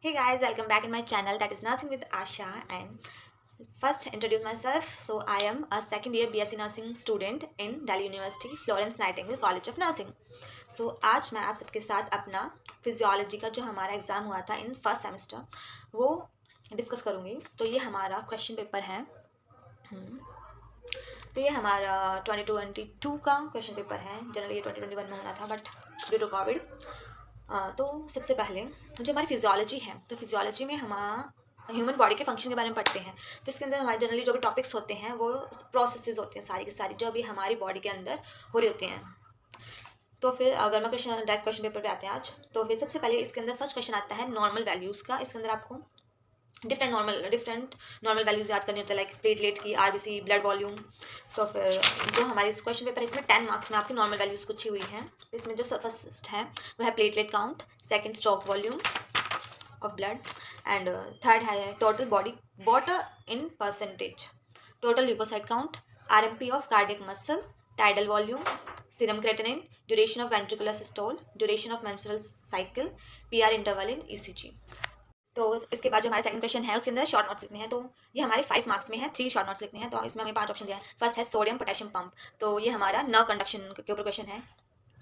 Hey guys, welcome back in my channel that is Nursing with Asha, and first introduce myself. So I am a second year BSc Nursing student in Delhi University Florence Nightingale College of Nursing. So आज मैं आप सबके साथ अपना physiology का जो हमारा exam हुआ था इन फर्स्ट सेमेस्टर वो डिस्कस करूँगी। तो ये हमारा क्वेश्चन पेपर है। तो ये हमारा 2022 का क्वेश्चन पेपर है। जनरली ये 2021 में होना था बट ड्यू टू कोविड। तो सबसे पहले जो हमारी फिजियोलॉजी है, तो फिजियोलॉजी में हम ह्यूमन बॉडी के फंक्शन के बारे में पढ़ते हैं। तो इसके अंदर हमारे जनरली जो भी टॉपिक्स होते हैं वो प्रोसेसेस होते हैं, सारी की सारी जो अभी हमारी बॉडी के अंदर हो रहे होते हैं। तो फिर अगर मैं डायरेक्ट क्वेश्चन पेपर पे आते हैं आज, तो फिर सबसे पहले इसके अंदर फर्स्ट क्वेश्चन आता है नॉर्मल वैल्यूज़ का। इसके अंदर आपको डिफरेंट नॉर्मल वैल्यूज याद करनी होती है, लाइक प्लेटलेट की, आरबीसी, ब्लड वॉल्यूम। तो फिर जो हमारी इस क्वेश्चन पेपर है इसमें 10 मार्क्स में आपकी नॉर्मल वैल्यूज पूछी हुई हैं। तो इसमें जो फर्स्ट है वो है platelet count, second stroke volume of blood, and third है total body water in percentage, total leucocyte count, RMP of cardiac muscle, tidal volume, serum creatinine, duration of ventricular systole, duration of menstrual cycle, PR interval in ECG. तो इसके बाद जो हमारा second question है उसके अंदर short notes लिखने हैं। तो ये हमारे 5 मार्क्स में है, 3 शॉर्ट नोट्स लिखने हैं। तो इसमें हमें 5 ऑप्शन दिया है। फर्स्ट है सोडियम पोटेशियम पंप, तो ये हमारा नर्व कंडक्शन के ऊपर क्वेश्चन है।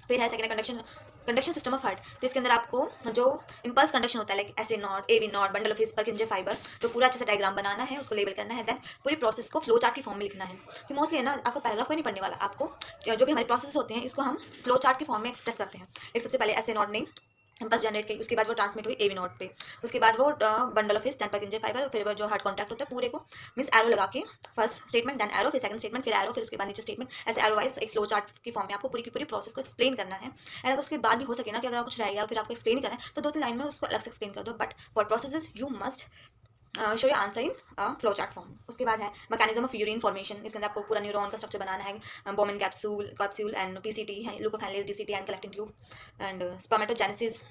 फिर है second conduction system of heart. तो इसके अंदर आपको जो इंपल्स कंडक्शन होता है, like S A node, A V node, bundle of His Purkinje fibre, तो पूरा अच्छे से डायग्राम बनाना है, उसको लेबल करना है, देन पूरी प्रोसेस को फ्लो चार्ट की फॉर्म में लिखना है। कि मोस्टली है ना, आपको पैराग्राफ कोई नहीं पढ़ने वाला, आपको जो भी हमारे प्रोसेस होते हैं इसको हम फ्लो चार्ट की फॉर्म में एक्सप्रेस करते हैं। एक सबसे पहले एस ए नॉट ने इम्पल्स जनरेट की, उसके बाद वो ट्रांसमिट हुई ए बी नॉट पे, उसके बाद वो bundle of His, then Purkinje fibre, फिर वो जो हार्ट कॉन्टैक्ट होता है पूरे को मींस एरो लगा के फर्स्ट स्टेटमेंट, देन एरो, फिर सेकंड स्टेटमेंट, फिर एरो, फिर उसके बाद नीचे स्टेटमेंट, ऐसे एरो वाइज एक फ्लो चार्ट की फॉर्म में आपको पूरी की पूरी प्रोसेस को एक्सप्लेन करना है। एंड अगर उसके बाद भी हो सके ना कि अगर कुछ रह गया फिर आपको एक्सप्लेन करना है तो 2-3 लाइन में उसको अलग से एक्सप्लेन कर दो, but for processes you must show your answer in flow chart form. उसके बाद है मैकेनिज्म ऑफ यूरिन फॉर्मेशन। इसके अंदर आपको पूरा न्यूरॉन का स्ट्रक्चर बनाना है, बोमेन कैप्सूल एंड पीसीटी है, लुकोफाइलेज, DCT and collecting tube, and spermatogenesis.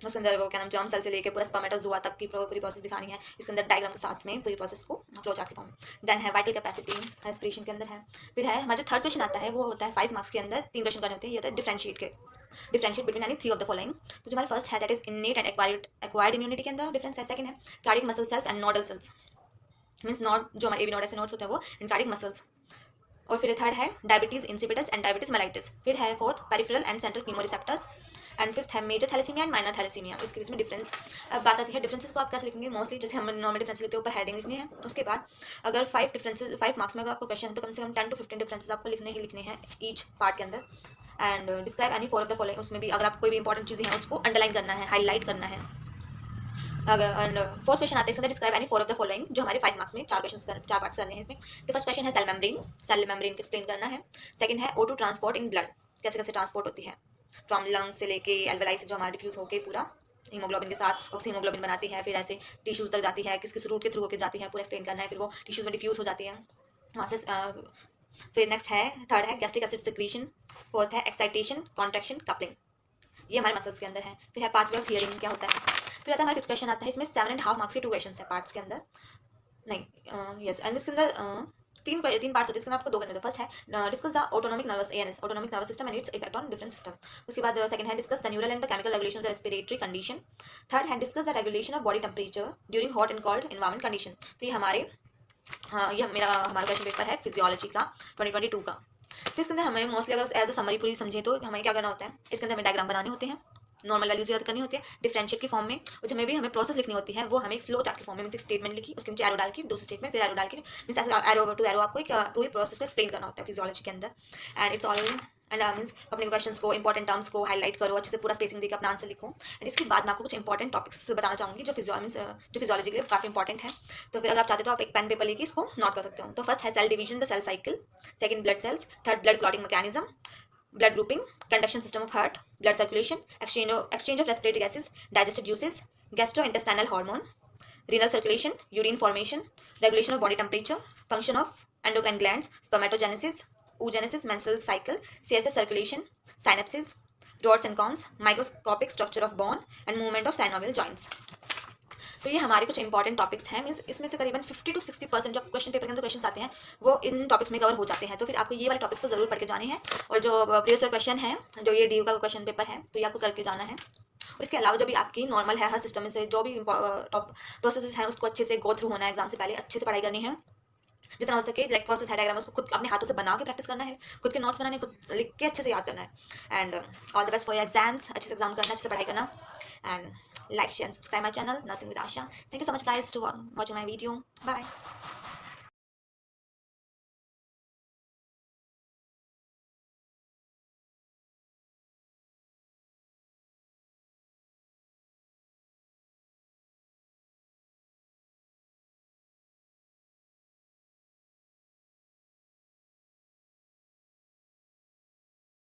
उसके अंदर वो क्या नाम, जर्म सेल से लेके पूरा स्पर्मेटोजोआ तक की पूरी प्रोसेस दिखानी है। इसके अंदर डायग्राम के साथ में पूरी प्रोसेस को फ्लो चार्ट की फॉर्म। देन है वाइटल कैपेसिटी, रेस्पिरेशन के अंदर है। फिर है हमारा जो थर्ड क्वेश्चन आता है वो होता है 5 मार्क्स के अंदर 3 क्वेश्चन करने होते हैं। ये होता है differentiate between any 3 of the following. तो जो हमारा फर्स्ट है that is innate and acquired immunity के अंदर डिफरेंस है। सेकंड है cardiac muscle cells and nodal cells, means not जो हमारे एबी नोड ऐसे नोड्स होते हैं वो इन कार्डियक मसल्स। और फिर थर्ड है diabetes insipidus and diabetes mellitus. फिर है fourth peripheral and central chemoreceptors, and fifth है major thalassaemia and minor thalassaemia. इसके बीच में डिफरेंस। अब बात आती है डिफरेंसेस को आप कैसे लिखेंगे। मोस्टली जैसे हम नॉर्मल डिफरेंस लिखते हैं ऊपर हेडिंग लिखनी है। उसके बाद अगर 5 मार्क्स में अगर आपको क्वेश्चन है तो कम से कम 10 to 15 डिफरेंसेस आपको लिखने हैं ईच पार्ट के अंदर। And describe any 4 of the following, उसमें भी अगर आपको कोई भी इंपॉर्टेंट चीज़ें हैं उसको अंडरलाइन करना है, हाईलाइट करना है। अगर एंड फोर्थ क्वेश्चन आते हैं इसके describe any 4 of the following, जो हमारे 5 मार्क्स में 4 पार्ट्स करने हैं इसमें। तो फर्स्ट क्वेश्चन है सेल मेम्ब्रेन को एक्सप्लेन करना है। सेकंड है O2 ट्रांसपोर्ट इन ब्लड, कैसे कैसे ट्रांसपोर्ट होती है फ्रॉम लंग से लेके एल्वेलाई से जो हमारा डिफ्यूज होकर पूरा हीमोग्लोबिन के साथ ऑक्सी हीमोग्लोबिन बनाती है, फिर ऐसे टिश्यूज तक जाती है, किस किस रूट के थ्रू होकर जाती है पूरा एक्सप्लेन करना है। फिर वो टिश्यूज में डिफ्यूज हो जाती है वहाँ से। फिर नेक्स्ट है थर्ड है गैस्ट्रिक एसिड सिक्रीशन, फोर्थ है एक्साइटेशन, कॉन्ट्रैक्शन, कपलिंग, ये हमारे मसल्स के अंदर है। फिर है पाथवे ऑफ हियरिंग, क्या होता है। फिर आता है हमारा फिफ्थ क्वेश्चन आता है, इसमें 7.5 मार्क्स के 2 क्वेश्चन है पार्ट्स के अंदर, नहीं यस, एंड इसके अंदर तीन पार्ट्स होते हैं। इसके अंदर आपको 2 करने हैं। फर्स्ट है discuss the autonomic nervous ANS, autonomic nervous system and its effect on different system. उसके बाद सेकंड है discuss the neural and the chemical regulation of the respiratory condition. Third है discuss the regulation of body temperature during hot and cold environment condition. तो ये हमारा question paper है physiology का 2022 का। तो इसके अंदर हमें मोस्टली अगर एज अ समरी पूरी समझे तो हमें क्या करना होता है, इसके अंदर हमें डायग्राम बनाने होते हैं, नॉर्मल वैल्यूज याद करनी होती है, डिफरेंशिएट की फॉर्म में, और जब हमें प्रोसेस लिखनी होती है वो हमें फ्लो चार्ट की फॉर्म में, मींस एक स्टेटमेंट लिखी, उसके नीचे एरो डाल के दूसरे स्टेटमेंट, फिर एरो डाल के, मींस एरो टू एरो आपको एक पूरी प्रोसेस को एक्सप्लेन करना होता है फिजियोलॉजी के अंदर। And it's all and means अपने क्वेश्चंस को इंपॉर्टेंट टर्म्स को हाईलाइट करो, अच्छे से पूरा स्पेसिंग देकर अपना आंसर लिखो। एंड इसके बाद मैं आपको कुछ इंपॉर्टेंट टॉपिक्स बताना चाहूँगी जो फिजियोलॉजी के लिए काफी इंपॉर्टेंट है। तो फिर अगर आप चाहते हो तो आप एक पेन पेपर लेके इसको नोट कर सकते हो। तो फर्स्ट है cell division, the cell cycle, second blood cells, third blood clotting mechanism, blood grouping, conduction system of heart, blood circulation, exchange of respiratory gases, digestive juices, gastrointestinal hormone, renal circulation, urine formation, regulation of body temperature, function of endocrine glands, spermatogenesis, oogenesis, menstrual cycle, CSF circulation, synapses, rods and cones, microscopic structure of bone and movement of synovial joints। तो ये हमारे कुछ important topics हैं। Means इसमें से करीबन 50 to 60% जो question paper के अंदर क्वेश्चन आते हैं वो इन टॉपिक्स में कवर हो जाते हैं। तो फिर आपको ये वाले टॉपिक्स तो जरूर पढ़ के जाने हैं, और जो प्रीवियस क्वेश्चन है जो ये डी का क्वेश्चन पेपर है तो ये आपको करके जाना है। और इसके अलावा जो भी आपकी नॉर्मल है हर सिस्टम में से जो भी टॉप प्रोसेसेस हैं उसको अच्छे से गो थ्रू होना है, एग्जाम से पहले अच्छे से पढ़ाई करनी है जितना हो सके। लाइक प्रोसेस है डायग्राम उसको खुद अपने हाथों से बना के प्रैक्टिस करना है, खुद के नोट्स बनाने, खुद लिख के अच्छे से याद करना है। And all the best for your exams, अच्छे से एग्जाम करना, अच्छे से पढ़ाई करना। And like share and subscribe my channel nursing with Asha. Thank you so much guys to watching my video. Bye.